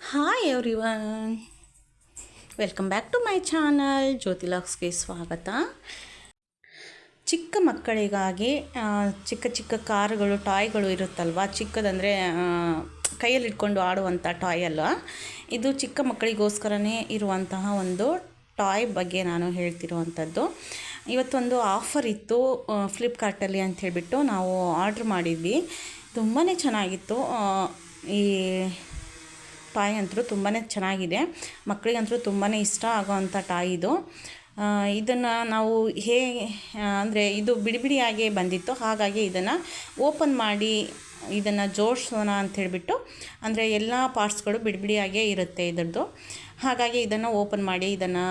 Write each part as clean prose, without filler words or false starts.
Hi everyone, welcome back to my channel Jyoti ಲಾಗ್ಸ್ಗೆ ಸ್ವಾಗತ. ಚಿಕ್ಕ ಮಕ್ಕಳಿಗಾಗಿ ಚಿಕ್ಕ ಚಿಕ್ಕ ಕಾರುಗಳು, ಟಾಯ್ಗಳು ಇರುತ್ತಲ್ವ. ಚಿಕ್ಕದಂದರೆ ಕೈಯಲ್ಲಿ ಇಟ್ಕೊಂಡು ಆಡುವಂಥ ಟಾಯ್ ಅಲ್ಲ, ಇದು ಚಿಕ್ಕ ಮಕ್ಕಳಿಗೋಸ್ಕರನೇ ಇರುವಂತಹ ಒಂದು ಟಾಯ್ ಬಗ್ಗೆ ನಾನು ಹೇಳ್ತಿರುವಂಥದ್ದು. ಇವತ್ತೊಂದು ಆಫರ್ ಇತ್ತು ಫ್ಲಿಪ್ಕಾರ್ಟಲ್ಲಿ ಅಂತ ಹೇಳಿಬಿಟ್ಟು ನಾವು ಆರ್ಡ್ರ್ ಮಾಡಿದ್ವಿ. ತುಂಬಾ ಚೆನ್ನಾಗಿತ್ತು. ಈ ಟಾಯ್ ಅಂತೂ ತುಂಬಾ ಚೆನ್ನಾಗಿದೆ, ಮಕ್ಕಳಿಗಂತೂ ತುಂಬಾ ಇಷ್ಟ ಆಗೋವಂಥ ಟಾಯ್ ಇದು. ಇದನ್ನು ನಾವು ಅಂದರೆ ಇದು ಬಿಡಿ ಬಿಡಿಯಾಗಿ ಬಂದಿತ್ತು, ಹಾಗಾಗಿ ಇದನ್ನು ಓಪನ್ ಮಾಡಿ ಇದನ್ನು ಜೋಡಿಸೋಣ ಅಂಥೇಳ್ಬಿಟ್ಟು, ಅಂದರೆ ಎಲ್ಲ ಪಾರ್ಟ್ಸ್ಗಳು ಬಿಡಿ ಬಿಡಿಯಾಗೇ ಇರುತ್ತೆ ಇದರದ್ದು. ಹಾಗಾಗಿ ಇದನ್ನು ಓಪನ್ ಮಾಡಿ ಇದನ್ನು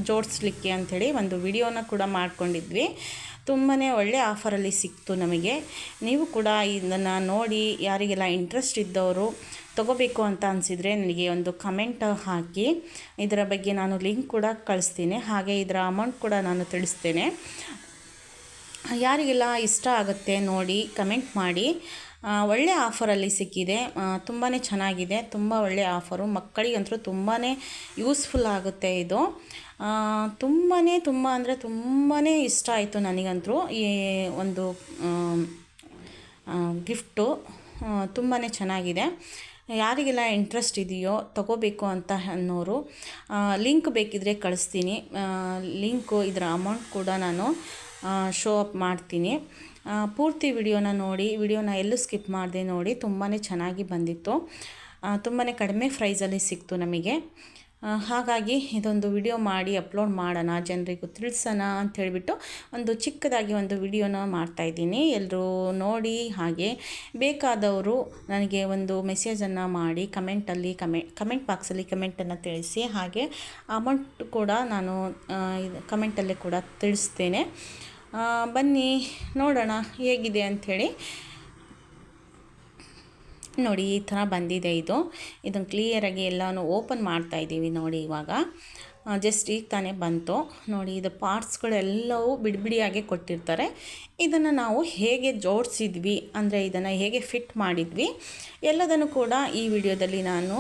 ಜೋಡಿಸ್ಲಿಕ್ಕೆ ಅಂಥೇಳಿ ಒಂದು ವಿಡಿಯೋನ ಕೂಡ ಮಾಡ್ಕೊಂಡಿದ್ವಿ. ತುಂಬಾ ಒಳ್ಳೆ ಆಫರಲ್ಲಿ ಸಿಕ್ತು ನಮಗೆ. ನೀವು ಕೂಡ ಇದನ್ನು ನೋಡಿ ಯಾರಿಗೆಲ್ಲ ಇಂಟ್ರೆಸ್ಟ್ ಇದ್ದವರು ತೊಗೋಬೇಕು ಅಂತ ಅನಿಸಿದರೆ ನನಗೆ ಒಂದು ಕಮೆಂಟ್ ಹಾಕಿ, ಇದರ ಬಗ್ಗೆ ನಾನು ಲಿಂಕ್ ಕೂಡ ಕಳಿಸ್ತೀನಿ, ಹಾಗೆ ಇದರ ಅಮೌಂಟ್ ಕೂಡ ನಾನು ತಿಳಿಸ್ತೇನೆ. ಯಾರಿಗೆಲ್ಲ ಇಷ್ಟ ಆಗುತ್ತೆ ನೋಡಿ ಕಮೆಂಟ್ ಮಾಡಿ. ಒಳ್ಳೆ ಆಫರಲ್ಲಿ ಸಿಕ್ಕಿದೆ, ತುಂಬಾ ಚೆನ್ನಾಗಿದೆ, ತುಂಬ ಒಳ್ಳೆಯ ಆಫರು. ಮಕ್ಕಳಿಗಂತೂ ತುಂಬಾ ಯೂಸ್ಫುಲ್ ಆಗುತ್ತೆ ಇದು. ತುಂಬಾ ಅಂದರೆ ತುಂಬಾ ಇಷ್ಟ ಆಯಿತು ನನಗಂತೂ ಈ ಒಂದು ಗಿಫ್ಟು. ತುಂಬಾ ಚೆನ್ನಾಗಿದೆ. ಯಾರಿಗೆಲ್ಲ ಇಂಟ್ರೆಸ್ಟ್ ಇದೆಯೋ ತೊಗೋಬೇಕು ಅಂತ ಅನ್ನೋರು ಲಿಂಕ್ ಬೇಕಿದ್ರೆ ಕಳಿಸ್ತೀನಿ. ಲಿಂಕು ಇದರ ಅಮೌಂಟ್ ಕೂಡ ನಾನು ಶೋ ಅಪ್ ಮಾಡ್ತೀನಿ. ಪೂರ್ತಿ ವಿಡಿಯೋನ ನೋಡಿ, ವಿಡಿಯೋನ ಎಲ್ಲೂ ಸ್ಕಿಪ್ ಮಾಡದೆ ನೋಡಿ. ತುಂಬಾ ಚೆನ್ನಾಗಿ ಬಂದಿತ್ತು, ತುಂಬಾ ಕಡಿಮೆ ಪ್ರೈಸಲ್ಲಿ ಸಿಕ್ತು ನಮಗೆ. ಹಾಗಾಗಿ ಇದೊಂದು ವಿಡಿಯೋ ಮಾಡಿ ಅಪ್ಲೋಡ್ ಮಾಡೋಣ, ಜನರಿಗೂ ತಿಳಿಸೋಣ ಅಂಥೇಳ್ಬಿಟ್ಟು ಒಂದು ಚಿಕ್ಕದಾಗಿ ಒಂದು ವಿಡಿಯೋನ ಮಾಡ್ತಾಯಿದ್ದೀನಿ. ಎಲ್ಲರೂ ನೋಡಿ, ಹಾಗೆ ಬೇಕಾದವರು ನನಗೆ ಒಂದು ಮೆಸೇಜನ್ನು ಮಾಡಿ ಕಮೆಂಟ್ ಬಾಕ್ಸಲ್ಲಿ ಕಮೆಂಟನ್ನು ತಿಳಿಸಿ. ಹಾಗೆ ಅಮೌಂಟ್ ಕೂಡ ನಾನು ಕಮೆಂಟಲ್ಲೇ ಕೂಡ ತಿಳಿಸ್ತೇನೆ. ಬನ್ನಿ ನೋಡೋಣ ಹೇಗಿದೆ ಅಂಥೇಳಿ. ನೋಡಿ ಈ ಥರ ಬಂದಿದೆ ಇದು. ಇದನ್ನು ಕ್ಲಿಯರಾಗಿ ಎಲ್ಲನೂ ಓಪನ್ ಮಾಡ್ತಾಯಿದ್ದೀವಿ ನೋಡಿ. ಇವಾಗ ಜಸ್ಟ್ ಈಗ ತಾನೇ ಬಂತು ನೋಡಿ. ಇದು ಪಾರ್ಟ್ಸ್ಗಳೆಲ್ಲವೂ ಬಿಡಿಯಾಗೆ ಕೊಟ್ಟಿರ್ತಾರೆ. ಇದನ್ನು ನಾವು ಹೇಗೆ ಜೋಡಿಸಿದ್ವಿ, ಅಂದರೆ ಇದನ್ನು ಹೇಗೆ ಫಿಟ್ ಮಾಡಿದ್ವಿ ಎಲ್ಲದನ್ನು ಕೂಡ ಈ ವಿಡಿಯೋದಲ್ಲಿ ನಾನು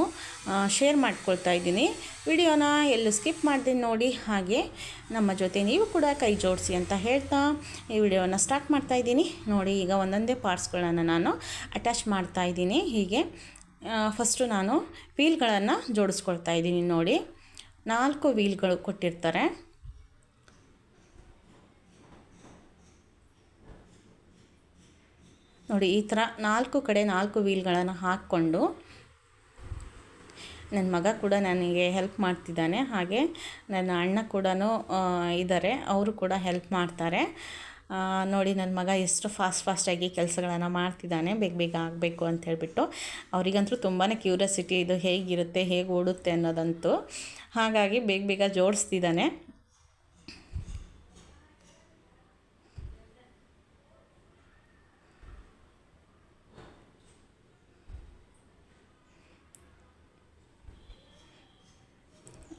ಶೇರ್ ಮಾಡ್ಕೊಳ್ತಾ ಇದ್ದೀನಿ. ವಿಡಿಯೋನ ಎಲ್ಲೂ ಸ್ಕಿಪ್ ಮಾಡ್ತೀನಿ ನೋಡಿ. ಹಾಗೆ ನಮ್ಮ ಜೊತೆ ನೀವು ಕೂಡ ಕೈ ಜೋಡಿಸಿ ಅಂತ ಹೇಳ್ತಾ ಈ ವಿಡಿಯೋನ ಸ್ಟಾರ್ಟ್ ಮಾಡ್ತಾಯಿದ್ದೀನಿ ನೋಡಿ. ಈಗ ಒಂದೊಂದೇ ಪಾರ್ಟ್ಸ್ಗಳನ್ನು ನಾನು ಅಟ್ಯಾಚ್ ಮಾಡ್ತಾಯಿದ್ದೀನಿ. ಹೀಗೆ ಫಸ್ಟು ನಾನು ವೀಲ್ಗಳನ್ನು ಜೋಡಿಸ್ಕೊಳ್ತಾ ಇದ್ದೀನಿ ನೋಡಿ. 4 ವೀಲ್ಗಳು ಕೊಟ್ಟಿರ್ತಾರೆ. ನೋಡಿ ಈ ಥರ 4 ಕಡೆ 4 ವೀಲ್ಗಳನ್ನು ಹಾಕ್ಕೊಂಡು, ನನ್ನ ಮಗ ಕೂಡ ನನಗೆ ಹೆಲ್ಪ್ ಮಾಡ್ತಿದ್ದಾನೆ, ಹಾಗೆ ನನ್ನ ಅಣ್ಣ ಕೂಡ ಇದ್ದಾರೆ, ಅವರು ಕೂಡ ಹೆಲ್ಪ್ ಮಾಡ್ತಾರೆ. ನೋಡಿ ನನ್ನ ಮಗ ಎಷ್ಟು ಫಾಸ್ಟಾಗಿ ಕೆಲಸಗಳನ್ನು ಮಾಡ್ತಿದ್ದಾನೆ, ಬೇಗ ಆಗಬೇಕು ಅಂತ ಹೇಳ್ಬಿಟ್ಟು. ಅವರಿಗಂತೂ ತುಂಬಾ ಕ್ಯೂರಿಯಾಸಿಟಿ, ಇದು ಹೇಗಿರುತ್ತೆ, ಹೇಗೆ ಓಡುತ್ತೆ ಅನ್ನೋದಂತೂ. ಹಾಗಾಗಿ ಬೇಗ ಜೋಡಿಸ್ತಿದ್ದಾನೆ.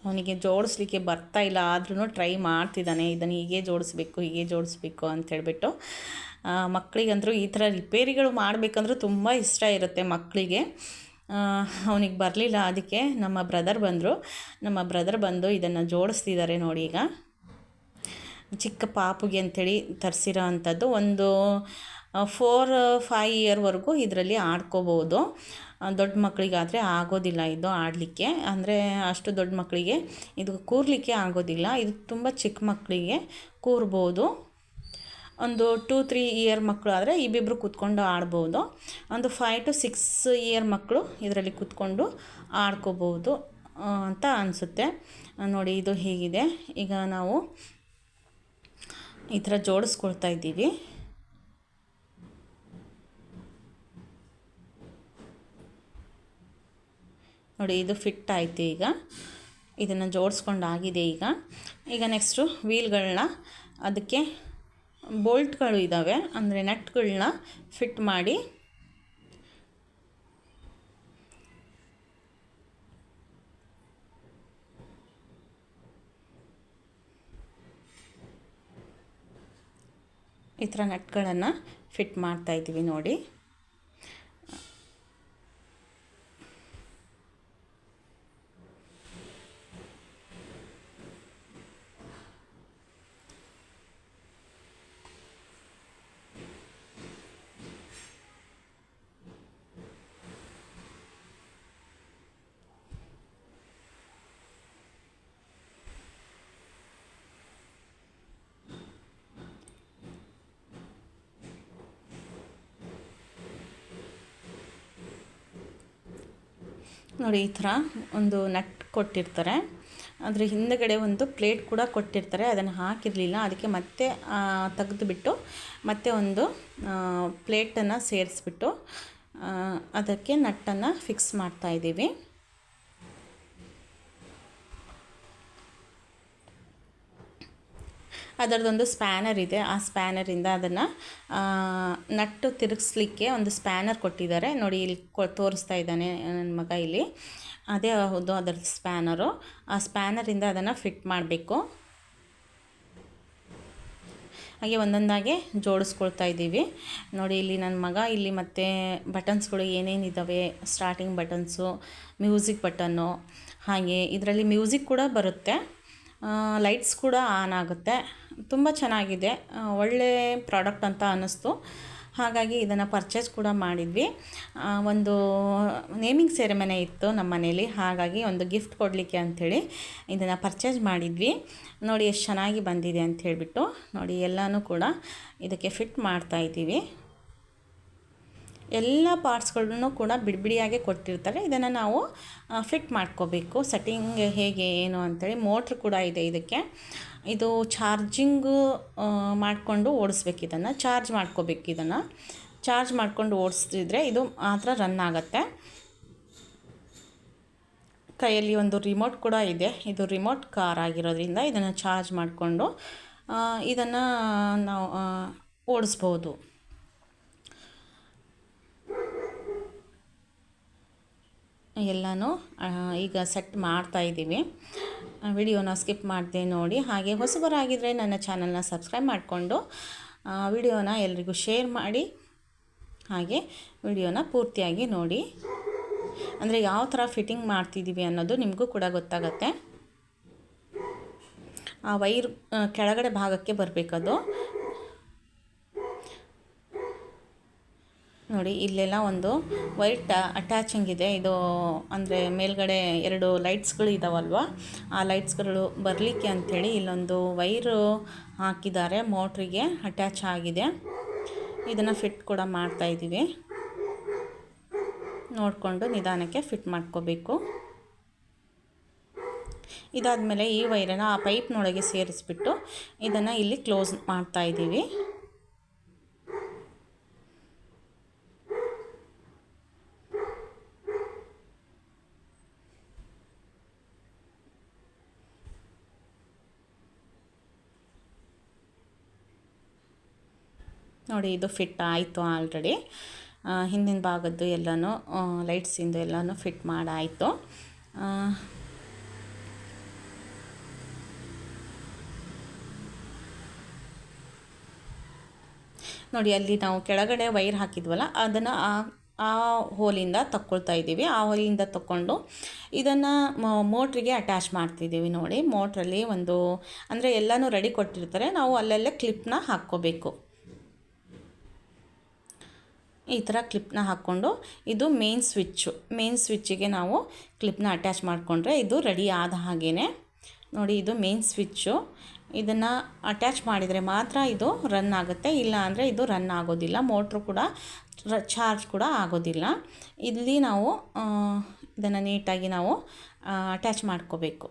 ಅವನಿಗೆ ಜೋಡಿಸ್ಲಿಕ್ಕೆ ಬರ್ತಾ ಇಲ್ಲ, ಆದ್ರೂ ಟ್ರೈ ಮಾಡ್ತಿದ್ದಾನೆ. ಇದನ್ನು ಹೀಗೆ ಜೋಡಿಸ್ಬೇಕು ಅಂಥೇಳ್ಬಿಟ್ಟು. ಮಕ್ಕಳಿಗಂತೂ ಈ ಥರ ರಿಪೇರಿಗಳು ಮಾಡಬೇಕಂದ್ರೂ ತುಂಬ ಇಷ್ಟ ಇರುತ್ತೆ ಮಕ್ಕಳಿಗೆ. ಅವನಿಗೆ ಬರಲಿಲ್ಲ, ಅದಕ್ಕೆ ನಮ್ಮ ಬ್ರದರ್ ಬಂದು ಇದನ್ನು ಜೋಡಿಸ್ತಿದ್ದಾರೆ ನೋಡಿ. ಈಗ ಚಿಕ್ಕ ಪಾಪುಗೆ ಅಂಥೇಳಿ ತರಿಸಿರೋ ಅಂಥದ್ದು. ಒಂದು 4-5 ಇಯರ್ವರೆಗೂ ಇದರಲ್ಲಿ ಆಡ್ಕೋಬೋದು. ದೊಡ್ಡ ಮಕ್ಕಳಿಗಾದರೆ ಆಗೋದಿಲ್ಲ ಇದು ಆಡಲಿಕ್ಕೆ, ಅಂದರೆ ಅಷ್ಟು ದೊಡ್ಡ ಮಕ್ಕಳಿಗೆ ಇದು ಕೂರಲಿಕ್ಕೆ ಆಗೋದಿಲ್ಲ. ಇದು ತುಂಬ ಚಿಕ್ಕ ಮಕ್ಕಳಿಗೆ ಕೂರ್ಬೋದು. ಒಂದು 2-3 ಇಯರ್ ಮಕ್ಕಳು ಆದರೆ ಇಬ್ಬಿಬ್ಬರು ಕೂತ್ಕೊಂಡು ಆಡ್ಬೋದು. ಒಂದು 5-6 ಇಯರ್ ಮಕ್ಕಳು ಇದರಲ್ಲಿ ಕೂತ್ಕೊಂಡು ಆಡ್ಕೋಬೋದು ಅಂತ ಅನಿಸುತ್ತೆ ನೋಡಿ. ಇದು ಹೀಗಿದೆ. ಈಗ ನಾವು ಈ ಥರ ಜೋಡಿಸ್ಕೊಳ್ತಾ ಇದ್ದೀವಿ. ನೋಡಿ ಇದು ಫಿಟ್ ಆಯಿತು. ಈಗ ಇದನ್ನು ಜೋಡಿಸ್ಕೊಂಡಾಗಿದೆ. ಈಗ ನೆಕ್ಸ್ಟು ವೀಲ್ಗಳನ್ನ, ಅದಕ್ಕೆ ಬೋಲ್ಟ್ಗಳು ಇದ್ದಾವೆ, ಅಂದರೆ ನಟ್ಗಳನ್ನ ಫಿಟ್ ಮಾಡಿ ಈ ಥರ ನಟ್ಗಳನ್ನು ಫಿಟ್ ಮಾಡ್ತಾಯಿದ್ದೀವಿ ನೋಡಿ. ನೋಡಿ ಈ ಥರ ಒಂದು ನಟ್ ಕೊಟ್ಟಿರ್ತಾರೆ, ಅದರ ಹಿಂದುಗಡೆ ಒಂದು ಪ್ಲೇಟ್ ಕೂಡ ಕೊಟ್ಟಿರ್ತಾರೆ. ಅದನ್ನು ಹಾಕಿರಲಿಲ್ಲ, ಅದಕ್ಕೆ ಮತ್ತೆ ತೆಗೆದುಬಿಟ್ಟು ಮತ್ತೆ ಒಂದು ಪ್ಲೇಟನ್ನು ಸೇರಿಸ್ಬಿಟ್ಟು ಅದಕ್ಕೆ ನಟ್ಟನ್ನು ಫಿಕ್ಸ್ ಮಾಡ್ತಾಯಿದ್ದೀವಿ. ಅದರದ್ದೊಂದು ಸ್ಪ್ಯಾನರ್ ಇದೆ, ಆ ಸ್ಪ್ಯಾನರಿಂದ ಅದನ್ನು ನಟ್ಟು ತಿರುಗಿಸ್ಲಿಕ್ಕೆ ಒಂದು ಸ್ಪ್ಯಾನರ್ ಕೊಟ್ಟಿದ್ದಾರೆ. ನೋಡಿ ಇಲ್ಲಿ ತೋರಿಸ್ತಾ ಇದ್ದಾನೆ ನನ್ನ ಮಗ ಇಲ್ಲಿ, ಅದೇ ಹೌದು ಅದರದ್ದು ಸ್ಪ್ಯಾನರು. ಆ ಸ್ಪ್ಯಾನರಿಂದ ಅದನ್ನು ಫಿಟ್ ಮಾಡಬೇಕು. ಹಾಗೆ ಒಂದೊಂದಾಗೆ ಜೋಡಿಸ್ಕೊಳ್ತಾ ಇದ್ದೀವಿ. ನೋಡಿ ಇಲ್ಲಿ ನನ್ನ ಮಗ ಇಲ್ಲಿ ಮತ್ತು ಬಟನ್ಸ್ಗಳು ಏನೇನಿದ್ದಾವೆ, ಸ್ಟಾರ್ಟಿಂಗ್ ಬಟನ್ಸು, ಮ್ಯೂಸಿಕ್ ಬಟನ್ನು, ಹಾಗೆ ಇದರಲ್ಲಿ ಮ್ಯೂಸಿಕ್ ಕೂಡ ಬರುತ್ತೆ, ಲೈಟ್ಸ್ ಕೂಡ ಆನ್ ಆಗುತ್ತೆ. ತುಂಬ ಚೆನ್ನಾಗಿದೆ, ಒಳ್ಳೆ ಪ್ರಾಡಕ್ಟ್ ಅಂತ ಅನ್ನಿಸ್ತು. ಹಾಗಾಗಿ ಇದನ್ನು ಪರ್ಚೇಸ್ ಕೂಡ ಮಾಡಿದ್ವಿ. ಒಂದು ನೇಮಿಂಗ್ ಸೆರೆಮನಿ ಇತ್ತು ನಮ್ಮ ಮನೇಲಿ, ಹಾಗಾಗಿ ಒಂದು ಗಿಫ್ಟ್ ಕೊಡಲಿಕ್ಕೆ ಅಂಥೇಳಿ ಇದನ್ನು ಪರ್ಚೇಸ್ ಮಾಡಿದ್ವಿ. ನೋಡಿ ಎಷ್ಟು ಚೆನ್ನಾಗಿ ಬಂದಿದೆ ಅಂತ ಹೇಳಿಬಿಟ್ಟು. ನೋಡಿ ಎಲ್ಲನೂ ಕೂಡ ಇದಕ್ಕೆ ಫಿಟ್ ಮಾಡ್ತಾಯಿದ್ದೀವಿ. ಎಲ್ಲ ಪಾರ್ಟ್ಸ್ಗಳನ್ನು ಕೂಡ ಬಿಡಿಯಾಗೆ ಕೊಟ್ಟಿರ್ತಾರೆ, ಇದನ್ನು ನಾವು ಫಿಟ್ ಮಾಡ್ಕೋಬೇಕು. ಸೆಟ್ಟಿಂಗ್ ಹೇಗೆ ಏನು ಅಂಥೇಳಿ ಮೋಟ್ರ್ ಕೂಡ ಇದೆ ಇದಕ್ಕೆ. ಇದು ಚಾರ್ಜಿಂಗು ಮಾಡಿಕೊಂಡು ಓಡಿಸ್ಬೇಕು, ಇದನ್ನು ಚಾರ್ಜ್ ಮಾಡ್ಕೋಬೇಕು. ಇದನ್ನು ಚಾರ್ಜ್ ಮಾಡ್ಕೊಂಡು ಓಡಿಸಿದ್ರೆ ಇದು ಮಾತ್ರ ರನ್ ಆಗುತ್ತೆ. ಕೈಯಲ್ಲಿ ಒಂದು ರಿಮೋಟ್ ಕೂಡ ಇದೆ, ಇದು ರಿಮೋಟ್ ಕಾರ್ ಆಗಿರೋದ್ರಿಂದ ಇದನ್ನು ಚಾರ್ಜ್ ಮಾಡಿಕೊಂಡು ಇದನ್ನು ನಾವು ಓಡಿಸ್ಬೋದು. ಎಲ್ಲನೂ ಈಗ ಸೆಟ್ ಮಾಡ್ತಾಯಿದ್ದೀವಿ. ವಿಡಿಯೋನ ಸ್ಕಿಪ್ ಮಾಡದೆ ನೋಡಿ. ಹಾಗೆ ಹೊಸಬರಾಗಿದ್ದರೆ ನನ್ನ ಚಾನಲ್ನ ಸಬ್ಸ್ಕ್ರೈಬ್ ಮಾಡಿಕೊಂಡು ವಿಡಿಯೋನ ಎಲ್ರಿಗೂ ಶೇರ್ ಮಾಡಿ, ಹಾಗೆ ವಿಡಿಯೋನ ಪೂರ್ತಿಯಾಗಿ ನೋಡಿ. ಅಂದರೆ ಯಾವ ಥರ ಫಿಟ್ಟಿಂಗ್ ಮಾಡ್ತಿದ್ದೀವಿ ಅನ್ನೋದು ನಿಮಗೂ ಕೂಡ ಗೊತ್ತಾಗುತ್ತೆ. ಆ ವೈರ್ ಕೆಳಗಡೆ ಭಾಗಕ್ಕೆ ಬರಬೇಕದು. ನೋಡಿ ಇಲ್ಲೆಲ್ಲ ಒಂದು ವೈಟ್ ಅಟ್ಯಾಚಿಂಗ್ ಇದೆ, ಇದು ಅಂದರೆ ಮೇಲ್ಗಡೆ 2 ಲೈಟ್ಸ್ಗಳು ಇದ್ದಾವಲ್ವ, ಆ ಲೈಟ್ಸ್ಗಳು ಬರಲಿಕ್ಕೆ ಅಂಥೇಳಿ ಇಲ್ಲೊಂದು ವೈರು ಹಾಕಿದ್ದಾರೆ, ಮೋಟ್ರಿಗೆ ಅಟ್ಯಾಚ್ ಆಗಿದೆ. ಇದನ್ನು ಫಿಟ್ ಕೂಡ ಮಾಡ್ತಾಯಿದ್ದೀವಿ. ನೋಡಿಕೊಂಡು ನಿಧಾನಕ್ಕೆ ಫಿಟ್ ಮಾಡ್ಕೋಬೇಕು. ಇದಾದಮೇಲೆ ಈ ವೈರನ್ನು ಆ ಪೈಪ್ನೊಳಗೆ ಸೇರಿಸ್ಬಿಟ್ಟು ಇದನ್ನು ಇಲ್ಲಿ ಕ್ಲೋಸ್ ಮಾಡ್ತಾಯಿದ್ದೀವಿ. ನೋಡಿ ಇದು ಫಿಟ್ ಆಯಿತು ಆಲ್ರೆಡಿ. ಹಿಂದಿನ ಭಾಗದ್ದು ಎಲ್ಲನೂ ಲೈಟ್ಸಿಂದು ಎಲ್ಲನೂ ಫಿಟ್ ಮಾಡಾಯಿತು. ನೋಡಿ ಅಲ್ಲಿ ನಾವು ಕೆಳಗಡೆ ವೈರ್ ಹಾಕಿದ್ವಲ್ಲ, ಅದನ್ನು ಆ ಹೋಲಿಂದ ತಕ್ಕೊಳ್ತಾ ಇದ್ದೀವಿ. ಆ ಹೋಲಿಂದ ತಕ್ಕೊಂಡು ಇದನ್ನು ಮೋಟ್ರಿಗೆ ಅಟ್ಯಾಚ್ ಮಾಡ್ತಿದ್ದೀವಿ. ನೋಡಿ ಮೋಟ್ರಲ್ಲಿ ಒಂದು ಅಂದರೆ ಎಲ್ಲನೂ ರೆಡಿ ಕೊಟ್ಟಿರ್ತಾರೆ, ನಾವು ಅಲ್ಲಲ್ಲೇ ಕ್ಲಿಪ್ನ ಹಾಕ್ಕೋಬೇಕು. ಈ ಥರ ಕ್ಲಿಪ್ನ ಹಾಕ್ಕೊಂಡು ಇದು ಮೇನ್ ಸ್ವಿಚ್ಚಿಗೆ ನಾವು ಕ್ಲಿಪ್ನ ಅಟ್ಯಾಚ್ ಮಾಡಿಕೊಂಡ್ರೆ ಇದು ರೆಡಿ ಆದ ಹಾಗೇ. ನೋಡಿ ಇದು ಮೇನ್ ಸ್ವಿಚ್ಚು, ಇದನ್ನು ಅಟ್ಯಾಚ್ ಮಾಡಿದರೆ ಮಾತ್ರ ಇದು ರನ್ ಆಗುತ್ತೆ, ಇಲ್ಲ ಅಂದರೆ ಇದು ರನ್ ಆಗೋದಿಲ್ಲ. ಮೋಟ್ರು ಕೂಡ ಚಾರ್ಜ್ ಕೂಡ ಆಗೋದಿಲ್ಲ. ಇಲ್ಲಿ ನಾವು ಇದನ್ನು ನೀಟಾಗಿ ನಾವು ಅಟ್ಯಾಚ್ ಮಾಡ್ಕೋಬೇಕು.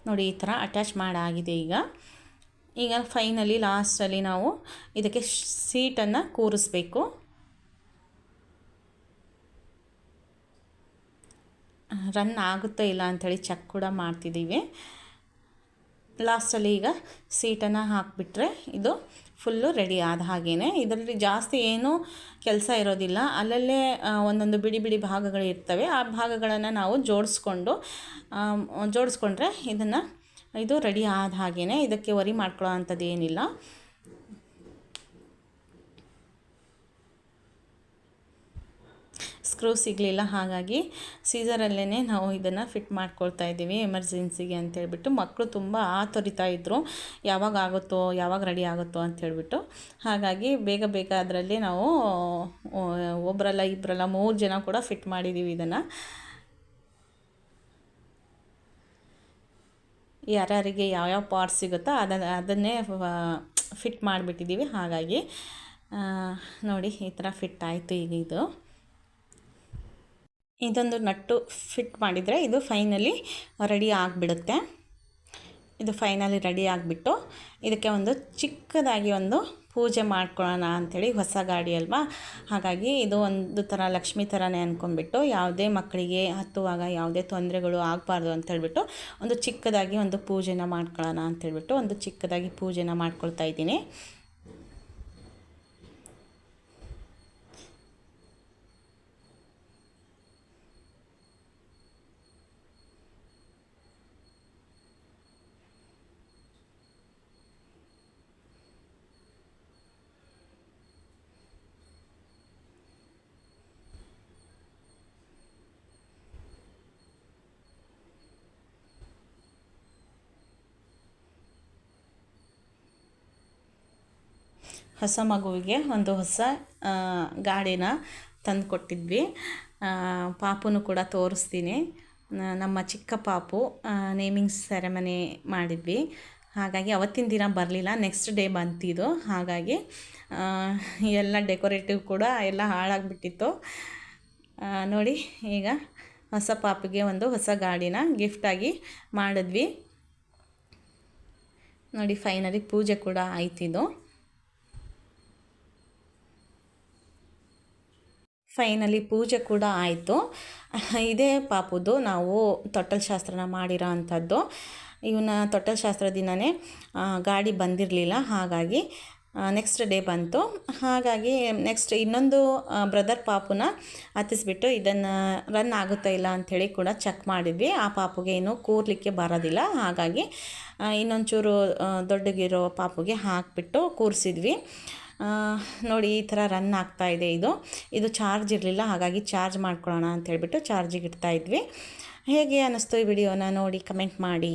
ನೋಡಿ ಈ ಥರ ಅಟ್ಯಾಚ್ ಮಾಡಾಗಿದೆ. ಈಗ ಫೈನಲಿ ಲಾಸ್ಟಲ್ಲಿ ನಾವು ಇದಕ್ಕೆ ಸೀಟನ್ನು ಕೂರಿಸ್ಬೇಕು. ರನ್ ಆಗುತ್ತೋ ಇಲ್ಲ ಅಂಥೇಳಿ ಚೆಕ್ ಕೂಡ ಮಾಡ್ತಿದ್ದೀವಿ. ಲಾಸ್ಟಲ್ಲಿ ಈಗ ಸೀಟನ್ನು ಹಾಕಿಬಿಟ್ರೆ ಇದು ಫುಲ್ಲು ರೆಡಿ ಆದ ಹಾಗೇ. ಇದರಲ್ಲಿ ಜಾಸ್ತಿ ಏನೂ ಕೆಲಸ ಇರೋದಿಲ್ಲ, ಅಲ್ಲಲ್ಲೇ ಒಂದೊಂದು ಬಿಡಿ ಬಿಡಿ ಭಾಗಗಳು ಇರ್ತವೆ, ಆ ಭಾಗಗಳನ್ನು ನಾವು ಜೋಡಿಸ್ಕೊಂಡ್ರೆ ಇದು ರೆಡಿ ಆದ ಹಾಗೇ. ಇದಕ್ಕೆ ವರಿ ಮಾಡ್ಕೊಳ್ಳೋ ಅಂಥದ್ದು ಏನಿಲ್ಲ. ಸ್ಕ್ರೂ ಸಿಗಲಿಲ್ಲ, ಹಾಗಾಗಿ ಸೀಸರಲ್ಲೇ ನಾವು ಇದನ್ನು ಫಿಟ್ ಮಾಡ್ಕೊಳ್ತಾ ಇದ್ದೀವಿ ಎಮರ್ಜೆನ್ಸಿಗೆ ಅಂತೇಳ್ಬಿಟ್ಟು. ಮಕ್ಕಳು ತುಂಬ ಆತೊರಿತಾ ಇದ್ದರು, ಯಾವಾಗ ರೆಡಿ ಆಗುತ್ತೋ ಅಂಥೇಳ್ಬಿಟ್ಟು. ಹಾಗಾಗಿ ಬೇಗ ಬೇಗ ಅದರಲ್ಲಿ ನಾವು ಒಬ್ಬರಲ್ಲ ಇಬ್ಬರಲ್ಲ 3 ಜನ ಕೂಡ ಫಿಟ್ ಮಾಡಿದ್ದೀವಿ ಇದನ್ನು. ಯಾರ್ಯಾರಿಗೆ ಯಾವ್ಯಾವ ಪಾರ್ಟ್ಸ್ ಸಿಗುತ್ತೋ ಅದನ್ನೇ ಫಿಟ್ ಮಾಡಿಬಿಟ್ಟಿದ್ದೀವಿ. ಹಾಗಾಗಿ ನೋಡಿ ಈ ಥರ ಫಿಟ್ ಆಯಿತು. ಈಗ ಇದೊಂದು ನಟ್ಟು ಫಿಟ್ ಮಾಡಿದರೆ ಇದು ಫೈನಲಿ ರೆಡಿ ಆಗಿಬಿಡುತ್ತೆ. ಇದು ಫೈನಲಿ ರೆಡಿ ಆಗಿಬಿಟ್ಟು ಇದಕ್ಕೆ ಒಂದು ಚಿಕ್ಕದಾಗಿ ಒಂದು ಪೂಜೆ ಮಾಡ್ಕೊಳ್ಳೋಣ ಅಂಥೇಳಿ, ಹೊಸ ಗಾಡಿ ಅಲ್ವಾ, ಹಾಗಾಗಿ ಇದು ಒಂದು ಥರ ಲಕ್ಷ್ಮಿ ಥರನೇ ಅಂದ್ಕೊಂಡ್ಬಿಟ್ಟು ಯಾವುದೇ ಮಕ್ಕಳಿಗೆ ಹತ್ತುವಾಗ ಯಾವುದೇ ತೊಂದರೆಗಳು ಆಗಬಾರ್ದು ಅಂತೇಳ್ಬಿಟ್ಟು ಒಂದು ಚಿಕ್ಕದಾಗಿ ಒಂದು ಪೂಜೆನ ಮಾಡ್ಕೊಳ್ಳೋಣ ಅಂಥೇಳ್ಬಿಟ್ಟು ಒಂದು ಚಿಕ್ಕದಾಗಿ ಪೂಜೆನ ಮಾಡ್ಕೊಳ್ತಾ ಇದ್ದೀನಿ. ಹೊಸ ಮಗುವಿಗೆ ಒಂದು ಹೊಸ ಗಾಡಿನ ತಂದು ಕೊಟ್ಟಿದ್ವಿ. ಪಾಪುನು ಕೂಡ ತೋರಿಸ್ತೀನಿ. ನಮ್ಮ ಚಿಕ್ಕ ಪಾಪು ನೇಮಿಂಗ್ ಸೆರೆಮನಿ ಮಾಡಿದ್ವಿ. ಹಾಗಾಗಿ ಅವತ್ತಿನ ದಿನ ಬರಲಿಲ್ಲ, ನೆಕ್ಸ್ಟ್ ಡೇ ಬಂತಿದ್ದು. ಹಾಗಾಗಿ ಎಲ್ಲ ಡೆಕೋರೇಟಿವ್ ಕೂಡ ಎಲ್ಲ ಹಾಳಾಗಿಬಿಟ್ಟಿತ್ತು. ನೋಡಿ ಈಗ ಹೊಸ ಪಾಪಿಗೆ ಒಂದು ಹೊಸ ಗಾಡಿನ ಗಿಫ್ಟಾಗಿ ಮಾಡಿದ್ವಿ. ನೋಡಿ ಫೈನಲಿ ಪೂಜೆ ಕೂಡ ಆಯ್ತಿದ್ದು. ಫೈನಲಿ ಪೂಜೆ ಕೂಡ ಆಯಿತು. ಇದೇ ಪಾಪುದು ನಾವು ತೊಟ್ಟಲ ಶಾಸ್ತ್ರನ ಮಾಡಿರೋ ಅಂಥದ್ದು. ಇವನ ತೊಟ್ಟಲ ಶಾಸ್ತ್ರ ದಿನವೇ ಗಾಡಿ ಬಂದಿರಲಿಲ್ಲ, ಹಾಗಾಗಿ ನೆಕ್ಸ್ಟ್ ಡೇ ಬಂತು. ಹಾಗಾಗಿ ನೆಕ್ಸ್ಟ್ ಇನ್ನೊಂದು ಬ್ರದರ್ ಪಾಪುನ ಹತ್ತಿಸ್ಬಿಟ್ಟು ಇದನ್ನು ರನ್ ಆಗುತ್ತಾ ಇಲ್ಲ ಅಂಥೇಳಿ ಕೂಡ ಚೆಕ್ ಮಾಡಿದ್ವಿ. ಆ ಪಾಪುಗೆ ಏನು ಕೂರಲಿಕ್ಕೆ ಬರೋದಿಲ್ಲ, ಹಾಗಾಗಿ ಇನ್ನೊಂಚೂರು ದೊಡ್ಡಗಿರೋ ಪಾಪುಗೆ ಹಾಕಿಬಿಟ್ಟು ಕೂರಿಸಿದ್ವಿ. ನೋಡಿ ಈ ಥರ ರನ್ ಆಗ್ತಾಯಿದೆ. ಇದು ಚಾರ್ಜ್ ಇರಲಿಲ್ಲ, ಹಾಗಾಗಿ ಚಾರ್ಜ್ ಮಾಡ್ಕೊಳ್ಳೋಣ ಅಂಥೇಳ್ಬಿಟ್ಟು ಚಾರ್ಜಿಗೆ ಇಡ್ತಾಯಿದ್ವಿ. ಹೇಗೆ ಅನ್ನಿಸ್ತು ಈ ವಿಡಿಯೋನ ನೋಡಿ ಕಮೆಂಟ್ ಮಾಡಿ,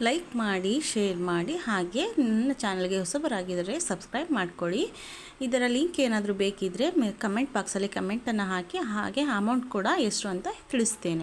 ಲೈಕ್ ಮಾಡಿ, ಶೇರ್ ಮಾಡಿ. ಹಾಗೆ ನನ್ನ ಚಾನಲ್ಗೆ ಹೊಸಬರಾಗಿದ್ದರೆ ಸಬ್ಸ್ಕ್ರೈಬ್ ಮಾಡ್ಕೊಳ್ಳಿ. ಇದರ ಲಿಂಕ್ ಏನಾದರೂ ಬೇಕಿದ್ದರೆ ಕಮೆಂಟ್ ಬಾಕ್ಸಲ್ಲಿ ಕಮೆಂಟನ್ನು ಹಾಕಿ, ಹಾಗೆ ಅಮೌಂಟ್ ಕೂಡ ಎಷ್ಟು ಅಂತ ತಿಳಿಸ್ತೇನೆ.